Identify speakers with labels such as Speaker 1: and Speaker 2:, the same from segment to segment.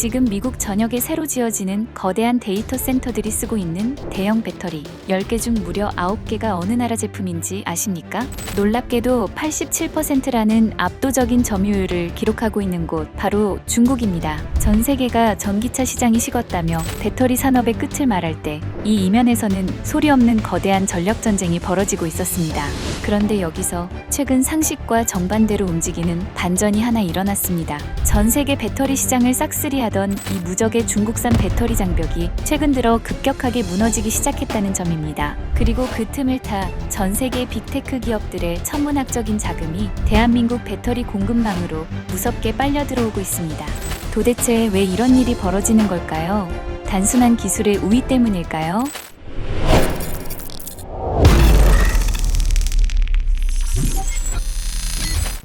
Speaker 1: 지금 미국 전역에 새로 지어지는 거대한 데이터 센터들이 쓰고 있는 대형 배터리 10개 중 무려 9개가 어느 나라 제품인지 아십니까? 놀랍게도 87%라는 압도적인 점유율을 기록하고 있는 곳 바로 중국입니다. 전 세계가 전기차 시장이 식었다며 배터리 산업의 끝을 말할 때 이 이면에서는 소리 없는 거대한 전력 전쟁이 벌어지고 있었습니다. 그런데 여기서 최근 상식과 정반대로 움직이는 반전이 하나 일어났습니다. 전 세계 배터리 시장을 싹쓸이하던 이 무적의 중국산 배터리 장벽이 최근 들어 급격하게 무너지기 시작했다는 점입니다. 그리고 그 틈을 타 전 세계 빅테크 기업들의 천문학적인 자금이 대한민국 배터리 공급망으로 무섭게 빨려 들어오고 있습니다. 도대체 왜 이런 일이 벌어지는 걸까요? 단순한 기술의 우위 때문일까요?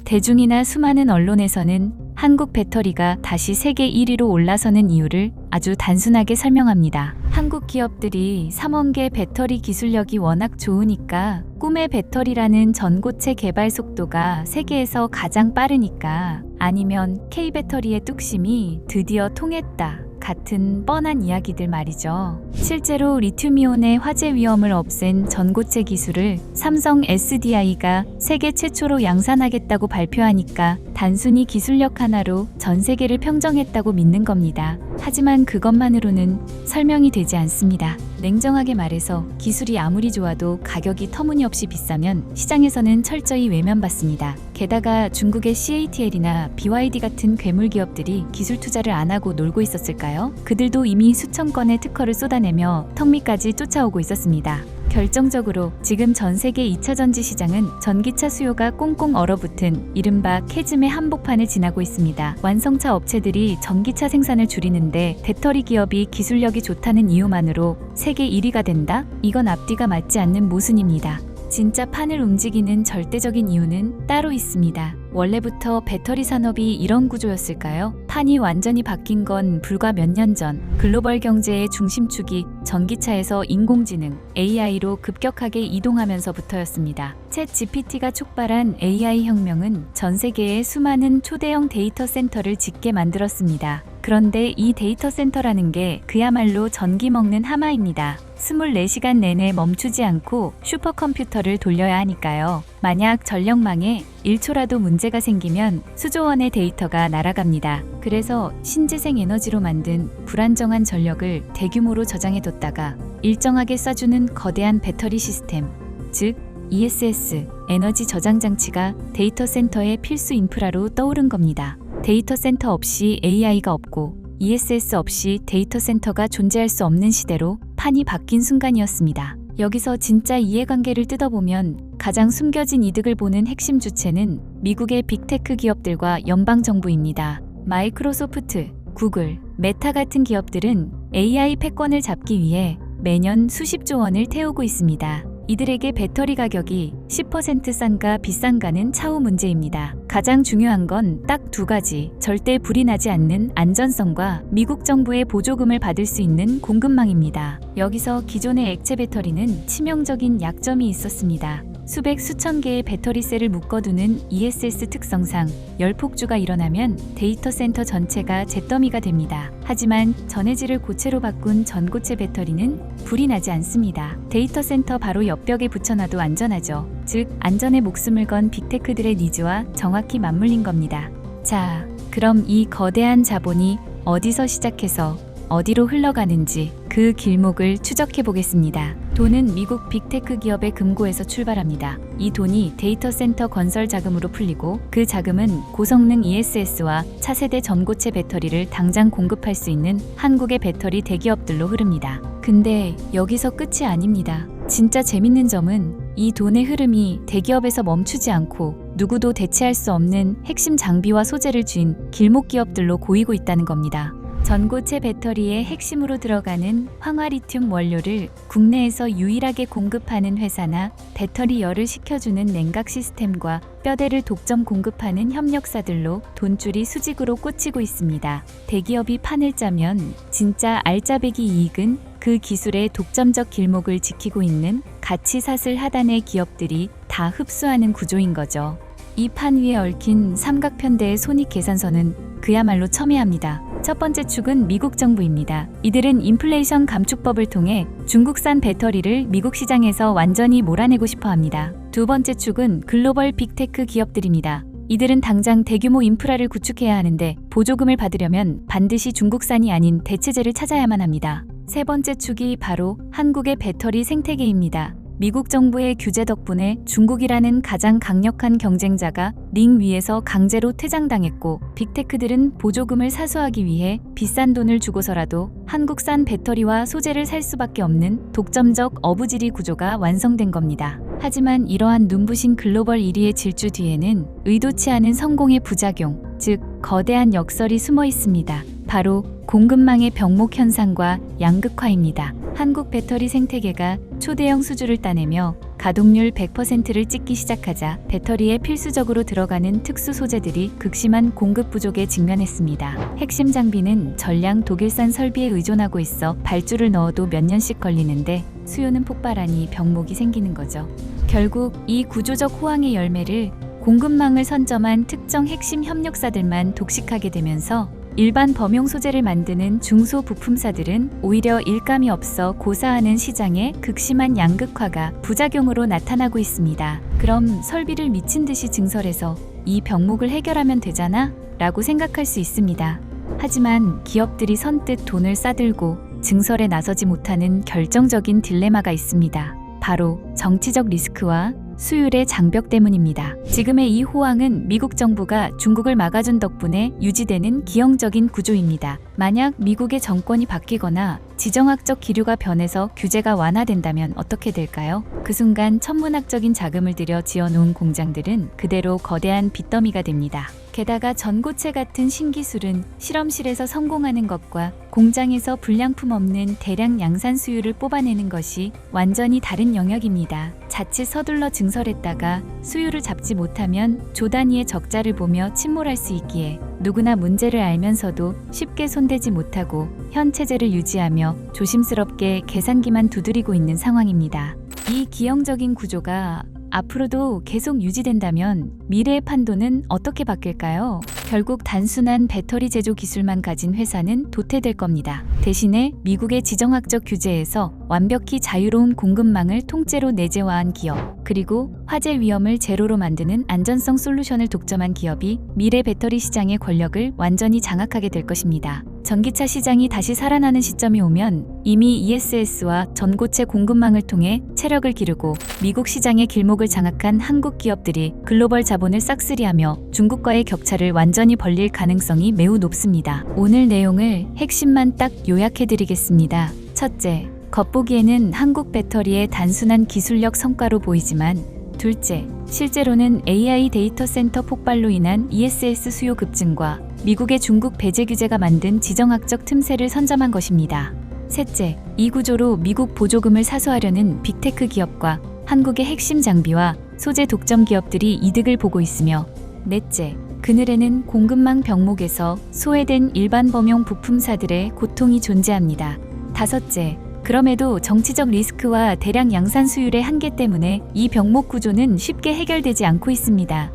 Speaker 1: 대중이나 수많은 언론에서는 한국 배터리가 다시 세계 1위로 올라서는 이유를 아주 단순하게 설명합니다. 한국 기업들이 3원계 배터리 기술력이 워낙 좋으니까, 꿈의 배터리라는 전고체 개발 속도가 세계에서 가장 빠르니까, 아니면 K배터리의 뚝심이 드디어 통했다 같은 뻔한 이야기들 말이죠. 실제로 리튬이온의 화재 위험을 없앤 전고체 기술을 삼성 SDI가 세계 최초로 양산하겠다고 발표하니까 단순히 기술력 하나로 전 세계를 평정했다고 믿는 겁니다. 하지만 그것만으로는 설명이 되지 않습니다. 냉정하게 말해서 기술이 아무리 좋아도 가격이 터무니없이 비싸면 시장에서는 철저히 외면받습니다. 게다가 중국의 CATL이나 BYD 같은 괴물 기업들이 기술 투자를 안 하고 놀고 있었을까요? 그들도 이미 수천 건의 특허를 쏟아내며 턱 밑까지 쫓아오고 있었습니다. 결정적으로 지금 전 세계 2차 전지 시장은 전기차 수요가 꽁꽁 얼어붙은 이른바 캐즘의 한복판을 지나고 있습니다. 완성차 업체들이 전기차 생산을 줄이는데 배터리 기업이 기술력이 좋다는 이유만으로 세계 1위가 된다? 이건 앞뒤가 맞지 않는 모순입니다. 진짜 판을 움직이는 절대적인 이유는 따로 있습니다. 원래부터 배터리 산업이 이런 구조였을까요? 판이 완전히 바뀐 건 불과 몇 년 전, 글로벌 경제의 중심축이 전기차에서 인공지능, AI로 급격하게 이동하면서부터였습니다. 챗 GPT가 촉발한 AI 혁명은 전 세계의 수많은 초대형 데이터 센터를 짓게 만들었습니다. 그런데 이 데이터 센터라는 게 그야말로 전기 먹는 하마입니다. 24시간 내내 멈추지 않고 슈퍼컴퓨터를 돌려야 하니까요. 만약 전력망에 1초라도 문제가 생기면 수조 원의 데이터가 날아갑니다. 그래서 신재생 에너지로 만든 불안정한 전력을 대규모로 저장해뒀다가 일정하게 쏴주는 거대한 배터리 시스템, 즉 ESS, 에너지 저장 장치가 데이터 센터의 필수 인프라로 떠오른 겁니다. 데이터 센터 없이 AI가 없고 ESS 없이 데이터 센터가 존재할 수 없는 시대로 판이 바뀐 순간이었습니다. 여기서 진짜 이해관계를 뜯어보면 가장 숨겨진 이득을 보는 핵심 주체는 미국의 빅테크 기업들과 연방정부입니다. 마이크로소프트, 구글, 메타 같은 기업들은 AI 패권을 잡기 위해 매년 수십조 원을 태우고 있습니다. 이들에게 배터리 가격이 10% 싼가 비싼가는 차후 문제입니다. 가장 중요한 건 딱 두 가지, 절대 불이 나지 않는 안전성과 미국 정부의 보조금을 받을 수 있는 공급망입니다. 여기서 기존의 액체 배터리는 치명적인 약점이 있었습니다. 수백 수천 개의 배터리셀을 묶어두는 ESS 특성상 열폭주가 일어나면 데이터 센터 전체가 잿더미가 됩니다. 하지만 전해질을 고체로 바꾼 전고체 배터리는 불이 나지 않습니다. 데이터 센터 바로 옆벽에 붙여놔도 안전하죠. 즉, 안전에 목숨을 건 빅테크들의 니즈와 정확히 맞물린 겁니다. 자, 그럼 이 거대한 자본이 어디서 시작해서 어디로 흘러가는지 그 길목을 추적해 보겠습니다. 돈은 미국 빅테크 기업의 금고에서 출발합니다. 이 돈이 데이터 센터 건설 자금으로 풀리고 그 자금은 고성능 ESS와 차세대 전고체 배터리를 당장 공급할 수 있는 한국의 배터리 대기업들로 흐릅니다. 근데 여기서 끝이 아닙니다. 진짜 재밌는 점은 이 돈의 흐름이 대기업에서 멈추지 않고 누구도 대체할 수 없는 핵심 장비와 소재를 쥔 길목 기업들로 고이고 있다는 겁니다. 전고체 배터리의 핵심으로 들어가는 황화리튬 원료를 국내에서 유일하게 공급하는 회사나 배터리 열을 식혀주는 냉각 시스템과 뼈대를 독점 공급하는 협력사들로 돈줄이 수직으로 꽂히고 있습니다. 대기업이 판을 짜면 진짜 알짜배기 이익은 그 기술의 독점적 길목을 지키고 있는 가치사슬 하단의 기업들이 다 흡수하는 구조인 거죠. 이 판 위에 얽힌 삼각편대의 손익 계산서는 그야말로 첨예합니다. 첫 번째 축은 미국 정부입니다. 이들은 인플레이션 감축법을 통해 중국산 배터리를 미국 시장에서 완전히 몰아내고 싶어 합니다. 두 번째 축은 글로벌 빅테크 기업들입니다. 이들은 당장 대규모 인프라를 구축해야 하는데 보조금을 받으려면 반드시 중국산이 아닌 대체제를 찾아야만 합니다. 세 번째 축이 바로 한국의 배터리 생태계입니다. 미국 정부의 규제 덕분에 중국이라는 가장 강력한 경쟁자가 링 위에서 강제로 퇴장당했고 빅테크들은 보조금을 사수하기 위해 비싼 돈을 주고서라도 한국산 배터리와 소재를 살 수밖에 없는 독점적 어부지리 구조가 완성된 겁니다. 하지만 이러한 눈부신 글로벌 1위의 질주 뒤에는 의도치 않은 성공의 부작용, 즉 거대한 역설이 숨어 있습니다. 바로 공급망의 병목 현상과 양극화입니다. 한국 배터리 생태계가 초대형 수주를 따내며 가동률 100%를 찍기 시작하자 배터리에 필수적으로 들어가는 특수 소재들이 극심한 공급 부족에 직면했습니다. 핵심 장비는 전량 독일산 설비에 의존하고 있어 발주를 넣어도 몇 년씩 걸리는데 수요는 폭발하니 병목이 생기는 거죠. 결국 이 구조적 호황의 열매를 공급망을 선점한 특정 핵심 협력사들만 독식하게 되면서 일반 범용 소재를 만드는 중소부품사들은 오히려 일감이 없어 고사하는 시장의 극심한 양극화가 부작용으로 나타나고 있습니다. 그럼 설비를 미친 듯이 증설해서 이 병목을 해결하면 되잖아? 라고 생각할 수 있습니다. 하지만 기업들이 선뜻 돈을 싸들고 증설에 나서지 못하는 결정적인 딜레마가 있습니다. 바로 정치적 리스크와 수율의 장벽 때문입니다. 지금의 이 호황은 미국 정부가 중국을 막아준 덕분에 유지되는 기형적인 구조입니다. 만약 미국의 정권이 바뀌거나 지정학적 기류가 변해서 규제가 완화된다면 어떻게 될까요? 그 순간 천문학적인 자금을 들여 지어놓은 공장들은 그대로 거대한 빚더미가 됩니다. 게다가 전고체 같은 신기술은 실험실에서 성공하는 것과 공장에서 불량품 없는 대량 양산 수율을 뽑아내는 것이 완전히 다른 영역입니다. 자칫 서둘러 증설했다가 수율을 잡지 못하면 조 단위의 적자를 보며 침몰할 수 있기에 누구나 문제를 알면서도 쉽게 손대지 못하고 현 체제를 유지하며 조심스럽게 계산기만 두드리고 있는 상황입니다. 이 기형적인 구조가 앞으로도 계속 유지된다면 미래의 판도는 어떻게 바뀔까요? 결국 단순한 배터리 제조 기술만 가진 회사는 도태될 겁니다. 대신에 미국의 지정학적 규제에서 완벽히 자유로운 공급망을 통째로 내재화한 기업, 그리고 화재 위험을 제로로 만드는 안전성 솔루션을 독점한 기업이 미래 배터리 시장의 권력을 완전히 장악하게 될 것입니다. 전기차 시장이 다시 살아나는 시점이 오면 이미 ESS와 전고체 공급망을 통해 체력을 기르고 미국 시장의 길목을 장악한 한국 기업들이 글로벌 자본을 싹쓸이하며 중국과의 격차를 완전히 벌릴 가능성이 매우 높습니다. 오늘 내용을 핵심만 딱 요약해드리겠습니다. 첫째, 겉보기에는 한국 배터리의 단순한 기술력 성과로 보이지만 둘째, 실제로는 AI 데이터 센터 폭발로 인한 ESS 수요 급증과 미국의 중국 배제 규제가 만든 지정학적 틈새를 선점한 것입니다. 셋째, 이 구조로 미국 보조금을 사수하려는 빅테크 기업과 한국의 핵심 장비와 소재 독점 기업들이 이득을 보고 있으며 넷째, 그늘에는 공급망 병목에서 소외된 일반 범용 부품사들의 고통이 존재합니다. 다섯째, 그럼에도 정치적 리스크와 대량 양산 수율의 한계 때문에 이 병목 구조는 쉽게 해결되지 않고 있습니다.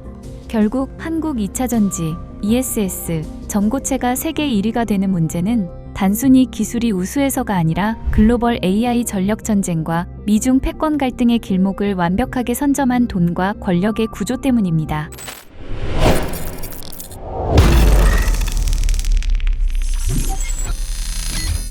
Speaker 1: 결국 한국 2차 전지, ESS, 전고체가 세계 1위가 되는 문제는 단순히 기술이 우수해서가 아니라 글로벌 AI 전력 전쟁과 미중 패권 갈등의 길목을 완벽하게 선점한 돈과 권력의 구조 때문입니다.